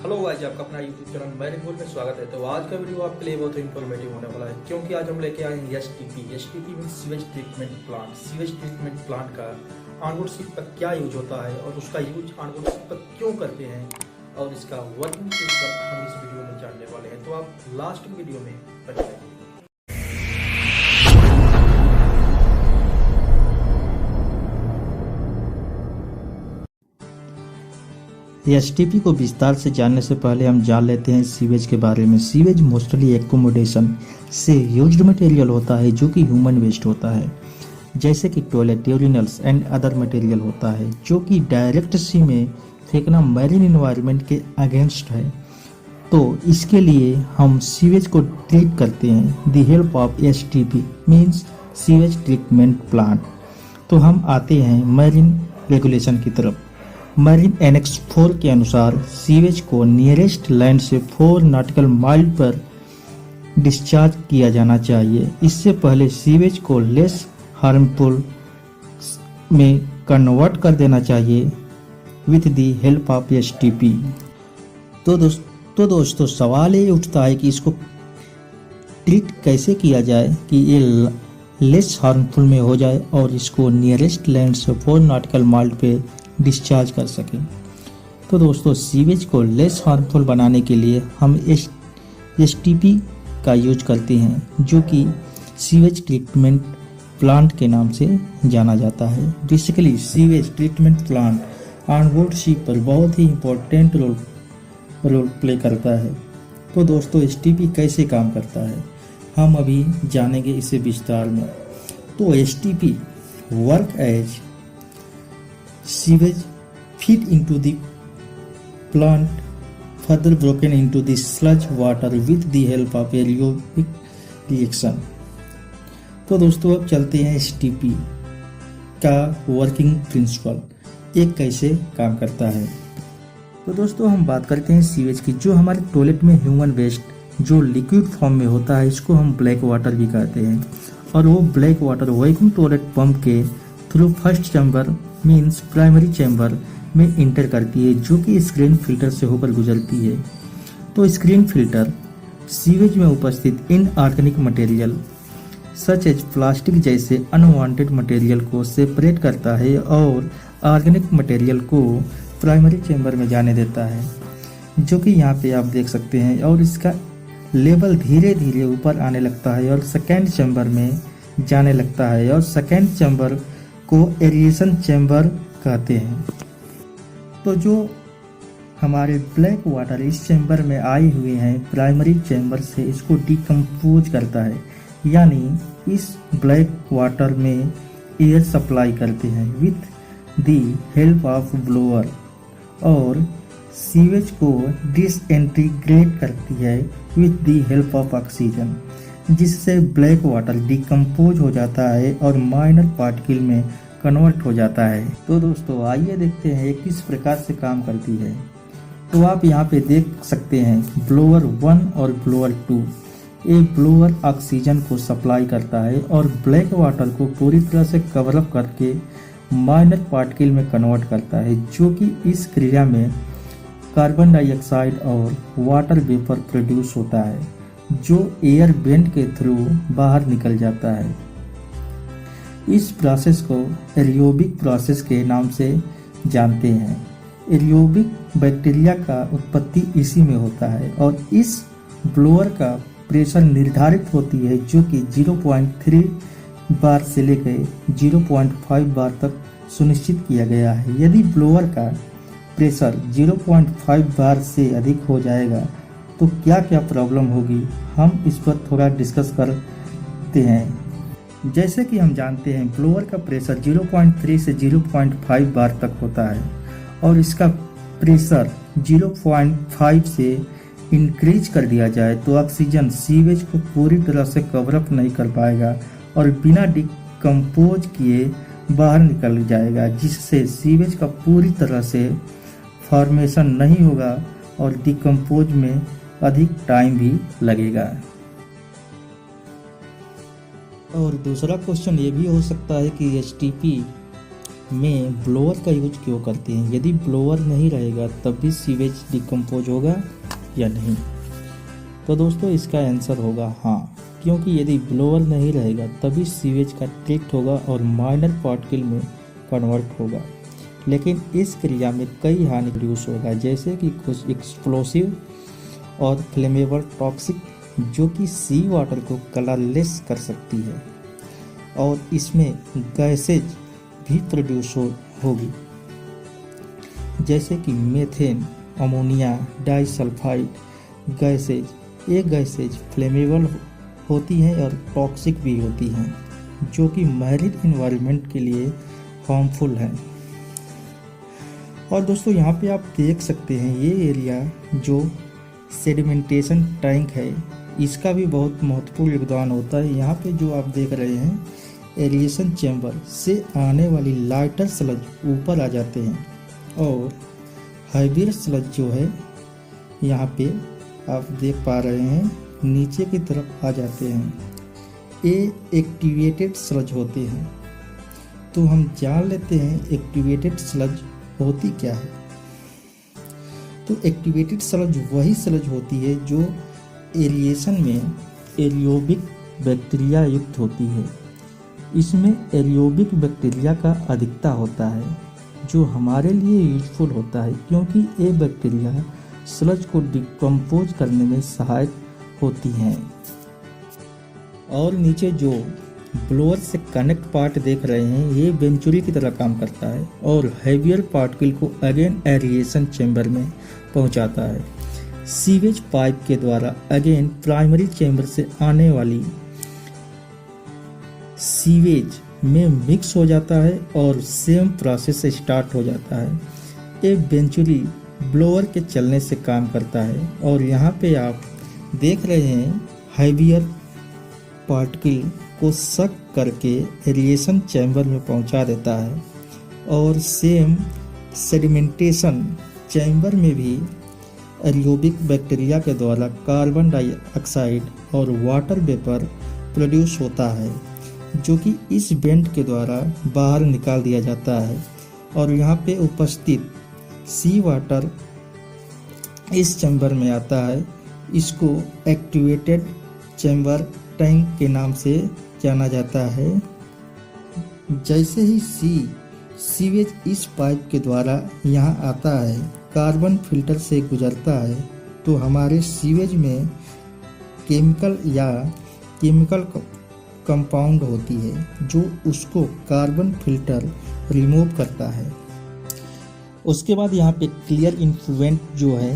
Hello guys, आपका अपना YouTube channel मैरिंगोल में स्वागत है। तो आज का वीडियो आपके लिए बहुत इन्फॉर्मेटिव होने वाला है, क्योंकि आज हम लेके आए हैं STP mean sewage treatment plant. Sewage treatment plant का ऑनबोर्ड शिप पर क्या यूज होता है और उसका यूज ऑनबोर्ड शिप पर क्यों करते हैं और इसका वर्किंग प्रिंसिपल हम इस वीडियो में जानने वाले हैं। तो आप लास्ट वीडियो में बने रहिए। एसटीपी को विस्तार से जानने से पहले हम जान लेते हैं सीवेज के बारे में। सीवेज मोस्टली एकोमोडेशन से यूज्ड मटेरियल होता है जो कि ह्यूमन वेस्ट होता है, जैसे कि toilet, urinals and other material होता है जो कि डायरेक्ट सी में फेंकना मैरीन इन्वायरमेंट के अगेंस्ट है। तो इसके लिए हम सीवेज को ट्रीट करते हैं the help of STP means sewage treatment plant. तो हम आते हैं मैरीन रेगुलेशन की तरफ। मरीन एनेक्स 4 के अनुसार सीवेज को नियरेस्ट लैंड से 4 नॉटिकल माइल पर डिस्चार्ज किया जाना चाहिए। इससे पहले सीवेज को लेस हार्मफुल में कन्वर्ट कर देना चाहिए with the help of STP. तो दोस्तों सवाल ये उठता है कि इसको ट्रीट कैसे किया जाए कि ये लेस हार्मफुल में हो जाए और इसको नियरेस्ट लैंड से 4 नॉटिकल माइल पे डिस्चार्ज कर सकें। तो दोस्तों सीवेज को लेस हार्मफुल बनाने के लिए हम एसटीपी का यूज करते हैं, जो कि सीवेज ट्रीटमेंट प्लांट के नाम से जाना जाता है। Basically sewage treatment plant onboard ship पर बहुत ही इम्पोर्टेंट रोल प्ले करता है। तो दोस्तों एसटीपी कैसे काम करता है हम अभी जानेंगे इसे विस्तार में। तो STP work as sewage feed into the plant, further broken into the sludge water with the help of aerobic reaction। तो दोस्तों अब चलते हैं एसटीपी का वर्किंग प्रिंसिपल, एक कैसे काम करता है। तो दोस्तों हम बात करते हैं सीवेज की। जो हमारे टॉयलेट में ह्यूमन वेस्ट जो लिक्विड फॉर्म में होता है, इसको हम ब्लैक वाटर भी कहते हैं। और वो black water vacuum toilet pump के through first chamber means primary chamber में इंटर करती है, जो कि स्क्रीन फिल्टर से होकर गुजरती है। तो स्क्रीन फिल्टर सीवेज में उपस्थित inorganic material such as plastic जैसे अनवांटेड मटेरियल को सेपरेट करता है और ऑर्गेनिक मटेरियल को प्राइमरी चैम्बर में जाने देता है, जो कि यहाँ पे आप देख सकते हैं। और इसका लेवल धीरे धीरे ऊपर आने लगता है और सेकेंड चैम्बर में जाने लगता है, और सेकेंड चैम्बर को एरिएशन चैम्बर कहते हैं। तो जो हमारे ब्लैक वाटर इस चैम्बर में आए हुए हैं प्राइमरी चैम्बर से, इसको डिकम्पोज करता है, यानी इस ब्लैक वाटर में एयर सप्लाई करते हैं with the help of blower, और सीवेज को डिसइंटीग्रेट करती है with the help of oxygen, जिससे ब्लैक वाटर डिकम्पोज हो जाता है और माइनर पार्टिकल में कन्वर्ट हो जाता है। तो दोस्तों आइए देखते हैं ये किस प्रकार से काम करती है। तो आप यहाँ पे देख सकते हैं ब्लोअर 1 और ब्लोअर 2। ये ब्लोअर ऑक्सीजन को सप्लाई करता है और ब्लैक वाटर को पूरी तरह से कवर अप करके माइनर पार्टिकल में कन्वर्ट करता है, जो कि इस क्रिया में कार्बन डाइऑक्साइड और वाटर वेपर प्रोड्यूस होता है, जो एयर वेंट के थ्रू बाहर निकल जाता है। इस प्रोसेस को एरियोबिक प्रोसेस के नाम से जानते हैं। एरियोबिक बैक्टीरिया का उत्पत्ति इसी में होता है, और इस ब्लोअर का प्रेशर निर्धारित होती है, जो कि 0.3 बार से लेकर 0.5 बार तक सुनिश्चित किया गया है। यदि ब्लोअर का प्रेशर 0.5 बार से अधिक हो जाएगा तो क्या क्या प्रॉब्लम होगी, हम इस पर थोड़ा डिस्कस करते हैं। जैसे कि हम जानते हैं ब्लोअर का प्रेशर 0.3 से 0.5 बार तक होता है, और इसका प्रेशर 0.5 से इंक्रीज कर दिया जाए तो ऑक्सीजन सीवेज को पूरी तरह से कवर अप नहीं कर पाएगा और बिना डिकम्पोज किए बाहर निकल जाएगा, जिससे सीवेज का पूरी तरह से फॉर्मेशन नहीं होगा और डिकम्पोज में अधिक टाइम भी लगेगा। और दूसरा क्वेश्चन ये भी हो सकता है कि एसटीपी में ब्लोअर का यूज क्यों करते हैं? यदि ब्लोअर नहीं रहेगा तब भी सीवेज डिकम्पोज होगा या नहीं? तो दोस्तों इसका आंसर होगा हाँ, क्योंकि यदि ब्लोअर नहीं रहेगा तभी सीवेज का ट्रीट होगा और माइनर पार्टिकल में कन्वर्ट होगा। लेकिन इस क्रिया में कई हानि प्रोड्यूस होगा, जैसे कि कुछ एक्सप्लोसिव और फ्लेमेबल टॉक्सिक, जो कि सी वाटर को कलरलेस कर सकती है, और इसमें गैसेज भी प्रोड्यूस होगी, जैसे कि मीथेन, अमोनिया, डाइसल्फाइड गैसेज। ये गैसेज फ्लेमेबल होती हैं और टॉक्सिक भी होती हैं, जो कि मैरिन एनवायरनमेंट के लिए हार्मफुल हैं। और दोस्तों यहाँ पे आप देख सकते हैं ये एरिया जो सेडिमेंटेशन टैंक है, इसका भी बहुत महत्वपूर्ण योगदान होता है। यहाँ पे जो आप देख रहे हैं एरिएशन चैम्बर से आने वाली लाइटर स्लज ऊपर आ जाते हैं और हैवियर स्लज जो है यहाँ पे आप देख पा रहे हैं नीचे की तरफ आ जाते हैं। ये एक्टिवेटेड स्लज होते हैं। तो हम जान लेते हैं एक्टिवेटेड स्लज होती क्या है। तो एक्टिवेटेड स्लज वही स्लज होती है जो एरिएशन में एरियोबिक बैक्टीरिया युक्त होती है। इसमें एरियोबिक बैक्टीरिया का अधिकता होता है, जो हमारे लिए यूजफुल होता है, क्योंकि ये बैक्टीरिया स्लज को डिकम्पोज करने में सहायक होती हैं। और नीचे जो ब्लोअर से कनेक्ट पार्ट देख रहे हैं, ये वेंचुरी की तरह काम करता है और हैवियर पार्टिकल को अगेन एरिएशन चैम्बर में पहुंचाता है। सीवेज पाइप के द्वारा अगेन प्राइमरी चैम्बर से आने वाली सीवेज में मिक्स हो जाता है और सेम प्रोसेस स्टार्ट हो जाता है। ये वेंचुरी ब्लोअर के चलने से काम करता है और यहाँ पे आप देख रहे हैं हैवियर पार्टिकल को सक करके एरिएशन चैम्बर में पहुंचा देता है और सेम सेडिमेंटेशन चैम्बर में भी एरियोबिक बैक्टीरिया के द्वारा कार्बन डाइऑक्साइड और वाटर वेपर प्रोड्यूस होता है, जो कि इस वेंट के द्वारा बाहर निकाल दिया जाता है और यहाँ पे उपस्थित सी वाटर इस चैम्बर में आता है। इसको एक्टिवेटेड चैम्बर टैंक के नाम से जाना जाता है। जैसे ही सीवेज इस पाइप के द्वारा यहाँ आता है, कार्बन फिल्टर से गुजरता है, तो हमारे सीवेज में केमिकल कंपाउंड होती है जो उसको कार्बन फिल्टर रिमूव करता है। उसके बाद यहाँ पे क्लियर इन्फ्लुएंट जो है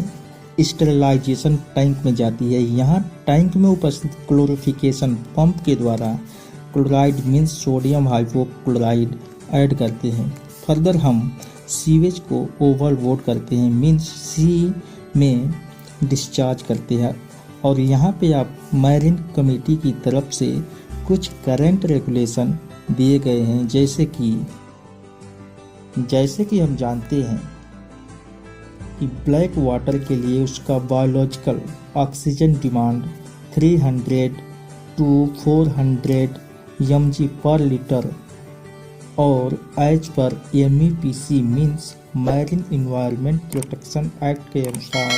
स्टेरिलाइजेशन टैंक में जाती है। यहाँ टैंक में उपस्थित क्लोरिफिकेशन पंप के द्वारा chloride means sodium hypochloride add करते हैं। फर्दर हम सीवेज को ओवरलोड करते हैं मीन्स सी में डिस्चार्ज करते हैं। और यहाँ पे आप मैरिन कमेटी की तरफ से कुछ करंट रेगुलेशन दिए गए हैं, जैसे कि हम जानते हैं कि ब्लैक वाटर के लिए उसका biological oxygen demand 300 to 400 mg पर लीटर और एज पर MEPC means marine environment protection act के अनुसार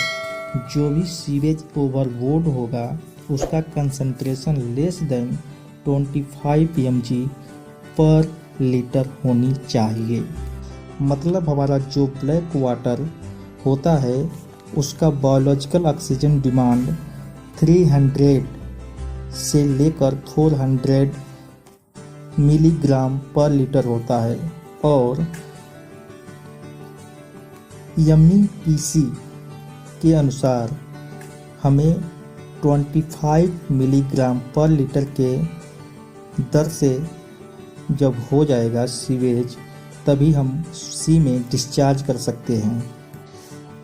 जो भी सीवेज ओवरलोड होगा उसका कंसंट्रेशन लेस देन 25 mg पर लीटर होनी चाहिए। मतलब हमारा जो ब्लैक वाटर होता है उसका बायोलॉजिकल ऑक्सीजन डिमांड 300 से लेकर 400 मिलीग्राम पर लीटर होता है और MEPC के अनुसार हमें 25 मिलीग्राम पर लीटर के दर से जब हो जाएगा सीवेज, तभी हम सी में डिस्चार्ज कर सकते हैं।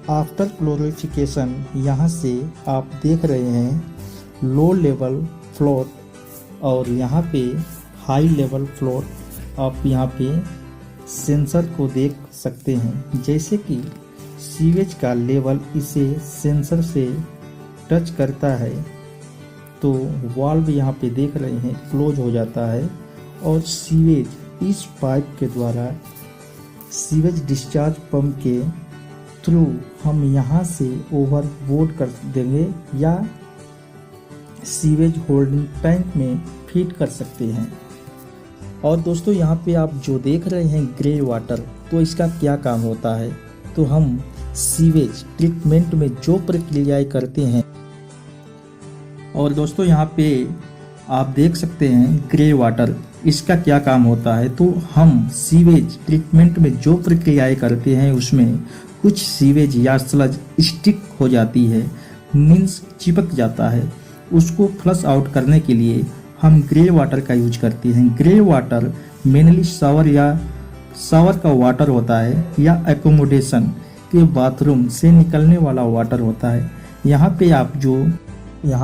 आफ्टर क्लोरिफिकेशन यहाँ से आप देख रहे हैं लो लेवल फ्लोट और यहाँ पे हाई लेवल फ्लोट। आप यहाँ पे सेंसर को देख सकते हैं, जैसे कि सीवेज का लेवल इसे सेंसर से टच करता है तो वाल्व यहाँ पे देख रहे हैं क्लोज हो जाता है और सीवेज इस पाइप के द्वारा सीवेज डिस्चार्ज पंप के थ्रू हम यहाँ से ओवरबोर्ड कर देंगे या सीवेज होल्डिंग टैंक में फीड कर सकते हैं। और दोस्तों यहाँ पे आप जो देख रहे हैं ग्रे वाटर, तो इसका क्या काम होता है, तो हम सीवेज ट्रीटमेंट में जो प्रक्रियाएं करते हैं, और दोस्तों यहाँ पे आप देख सकते हैं ग्रे वाटर, इसका क्या काम होता है, तो हम सीवेज ट्रीटमेंट में जो प्रक्रियाएं करते हैं उसमें कुछ सीवेज या स्लज स्टिक हो जाती है, मीन्स चिपक जाता है, उसको फ्लश आउट करने के लिए हम ग्रे वाटर का यूज करते हैं। ग्रे वाटर मेनली शावर का वाटर होता है या एकोमोडेशन के बाथरूम से निकलने वाला वाटर होता है। यहाँ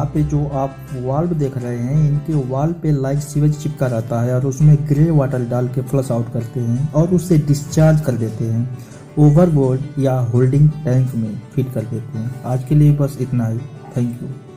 पे जो आप वाल्व देख रहे हैं, इनके वाल पे लाइक सीवेज चिपका रहता है और उसमें ग्रे वाटर डाल के फ्लश आउट करते हैं और उसे डिस्चार्ज कर देते हैं, ओवरबोर्ड या होल्डिंग टैंक में फिट कर देते हैं। आज के लिए बस इतना ही। Thank you.